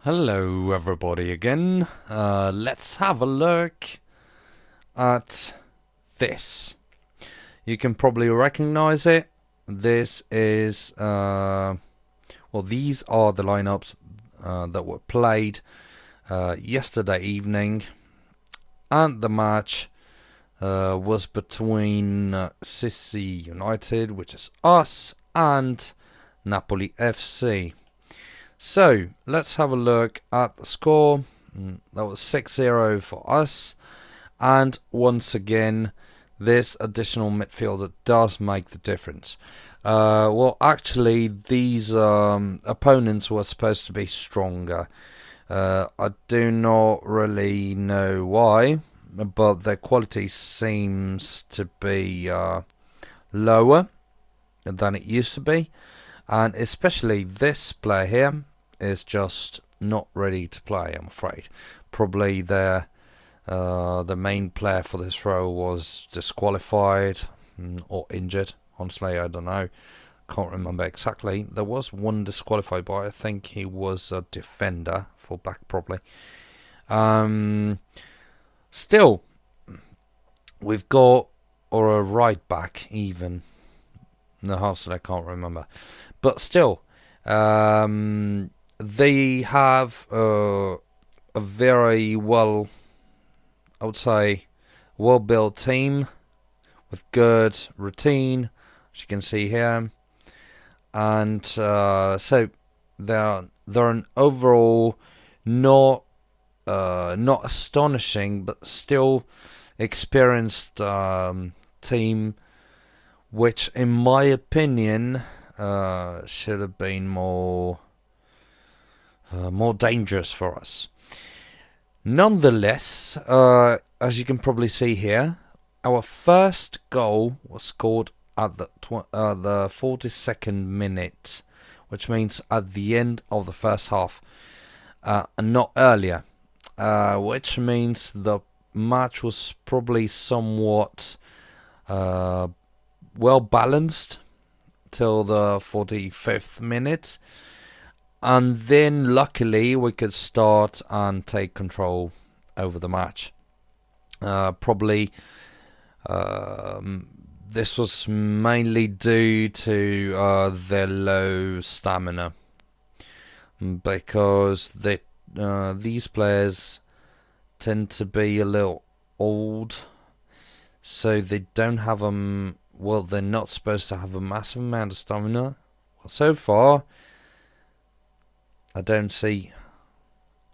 Hello everybody again. Let's have a look at this. You can probably recognize it. This is, these are the lineups that were played yesterday evening, and the match was between Sissi United, which is us, and Napoli FC. So, let's have a look at the score. That was 6-0 for us. And once again, this additional midfielder does make the difference. Actually, these opponents were supposed to be stronger. I do not really know why, but their quality seems to be lower than it used to be. And especially this player here is just not ready to play, I'm afraid. Probably the main player for this role was disqualified or injured. Honestly, I don't know. Can't remember exactly. There was one disqualified, but I think he was a defender, full back probably. Still, we've got, or a right back even. No, I can't remember. But still, they have a very well, I would say, well-built team with good routine, as you can see here. And so they're an overall not astonishing, but still experienced team, which, in my opinion, should have been more dangerous for us. Nonetheless, as you can probably see here, our first goal was scored at the 42nd minute, which means at the end of the first half, and not earlier, which means the match was probably somewhat well balanced till the 45th minute, and then luckily we could start and take control over the match. Probably this was mainly due to their low stamina, because these players tend to be a little old, so they don't have they're not supposed to have a massive amount of stamina. Well, so far, I don't see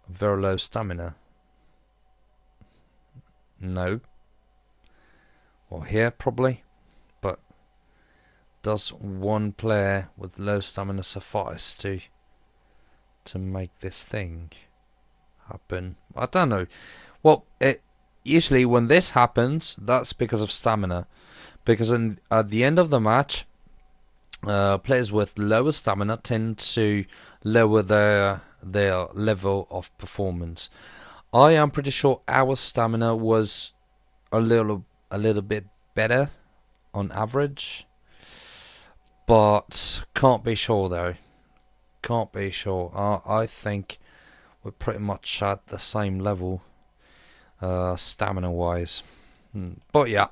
very low stamina. No. Well, here probably. But does one player with low stamina suffice to make this thing happen? I don't know. Well, usually when this happens, that's because of stamina. Because at the end of the match, players with lower stamina tend to lower their level of performance. I am pretty sure our stamina was a little bit better on average, but can't be sure though. Can't be sure. I think we're pretty much at the same level, stamina wise. But yeah,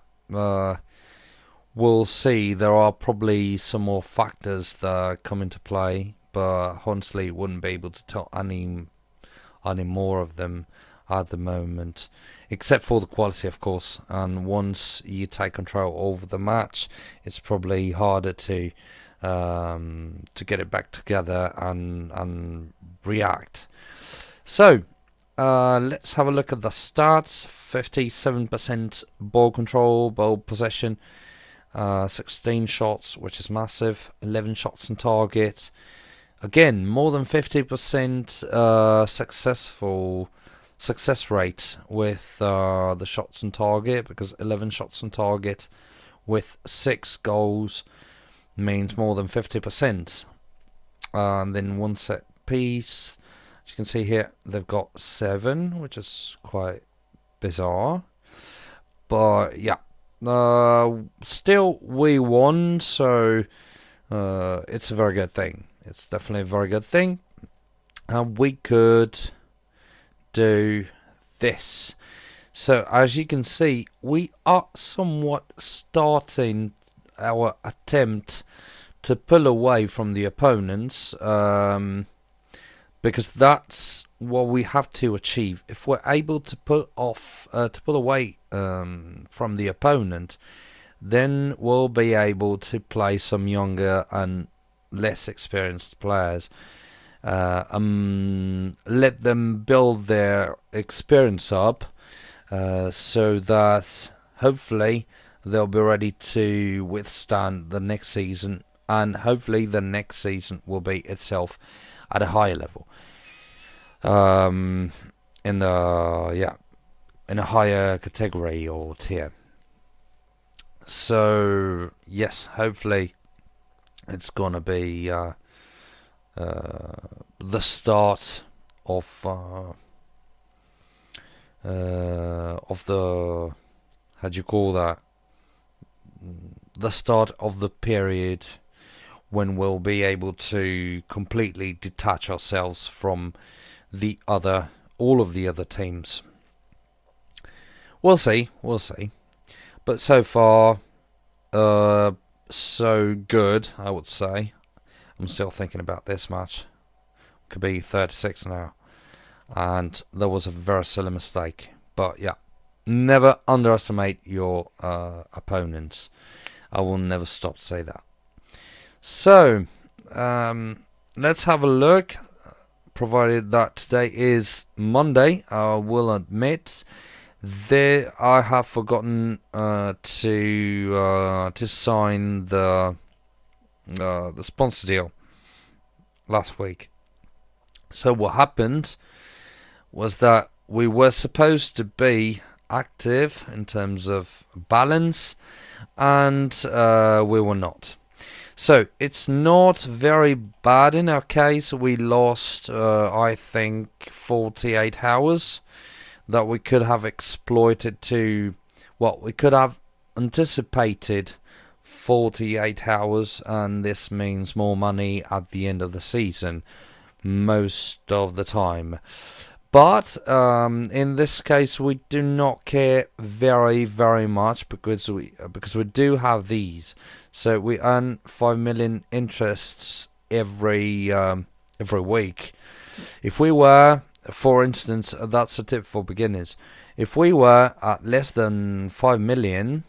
we'll see. There are probably some more factors that come into play, but honestly, wouldn't be able to tell any more of them at the moment, except for the quality, of course. And once you take control over the match, it's probably harder to get it back together and react. So let's have a look at the stats. 57% ball control, ball possession, 16 shots, which is massive, 11 shots on target. Again, more than 50% success rate with the shots on target, because 11 shots on target with 6 goals means more than 50%. And then one set piece, as you can see here, they've got 7, which is quite bizarre. But yeah, still we won, so it's a very good thing. It's definitely a very good thing. and we could do this. So as you can see, we are somewhat starting our attempt to pull away from the opponents, because that's what we have to achieve. If we're able to pull away from the opponent, then we'll be able to play some younger and less experienced players. Let them build their experience up, so that hopefully they'll be ready to withstand the next season, and hopefully the next season will be itself at a higher level, in a higher category or tier. So yes, hopefully it's gonna be the start of the, how do you call that? The start of the period when we'll be able to completely detach ourselves from all of the other teams. We'll see. But so far, so good, I would say. I'm still thinking about this match. Could be 36 now. And there was a very silly mistake. But yeah, never underestimate your opponents. I will never stop to say that. So, let's have a look. Provided that today is Monday, I will admit I have forgotten to sign the sponsor deal last week. So what happened was that we were supposed to be active in terms of balance, and we were not. So it's not very bad in our case. We lost, I think, 48 hours that we could have exploited to, well, we could have anticipated 48 hours, and this means more money at the end of the season most of the time. But in this case, we do not care very, very much because we do have these. So we earn 5 million interests every week. If we were, for instance, that's a tip for beginners. If we were at less than 5 million,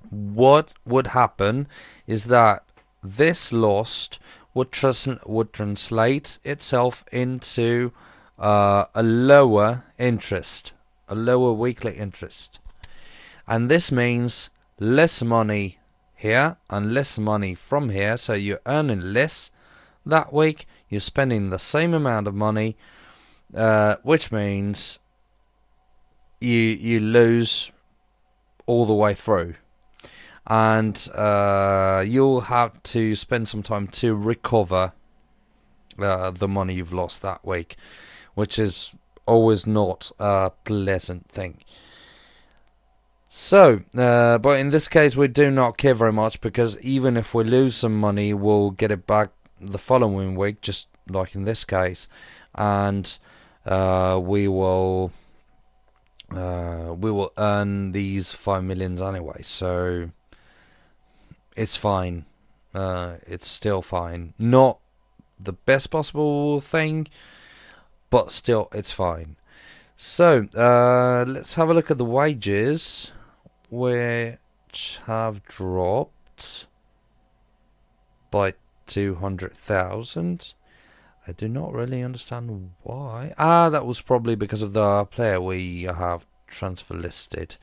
what would happen is that this lost would translate itself into a lower interest, a lower weekly interest. And this means less money here and less money from here, so you're earning less that week, you're spending the same amount of money, which means you lose all the way through, and you'll have to spend some time to recover the money you've lost that week, which is always not a pleasant thing. So, but in this case we do not care very much, because even if we lose some money, we'll get it back the following week, just like in this case, and we will earn these 5 millions anyway, so it's fine. It's still fine. Not the best possible thing, but still it's fine. So let's have a look at the wages, which have dropped by 200,000. I do not really understand why. That was probably because of the player we have transfer listed.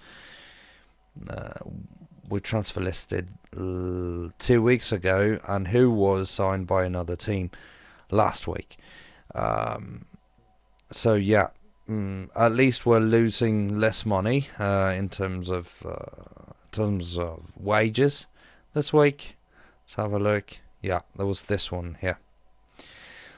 We transfer listed 2 weeks ago, and who was signed by another team last week. So yeah, at least we're losing less money in terms of wages this week. Let's have a look. Yeah, there was this one here.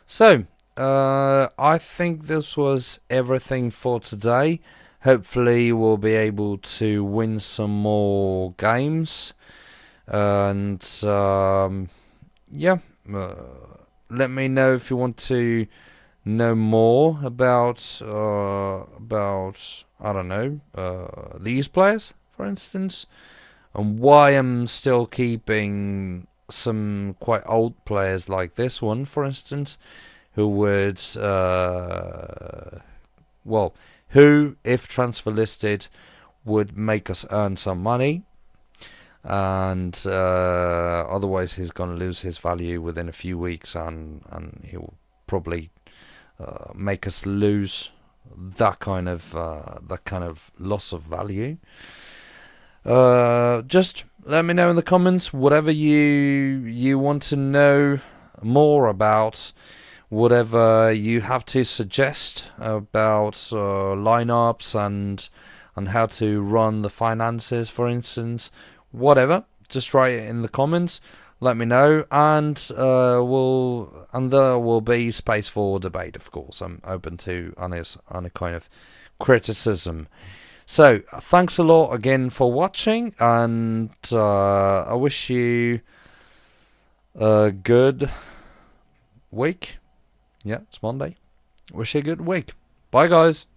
So I think this was everything for today. Hopefully we'll be able to win some more games, and let me know if you want to know more about I don't know, these players, for instance, and why I'm still keeping some quite old players like this one, for instance, who would well, who, if transfer listed, would make us earn some money, and otherwise he's going to lose his value within a few weeks, and he'll probably make us lose that kind of loss of value. Just let me know in the comments whatever you want to know more about, whatever you have to suggest about lineups and how to run the finances, for instance. Whatever, just write it in the comments. Let me know, and there will be space for debate. Of course, I'm open to any kind of criticism. So, thanks a lot again for watching, and I wish you a good week. Yeah, it's Monday. Wish you a good week. Bye, guys.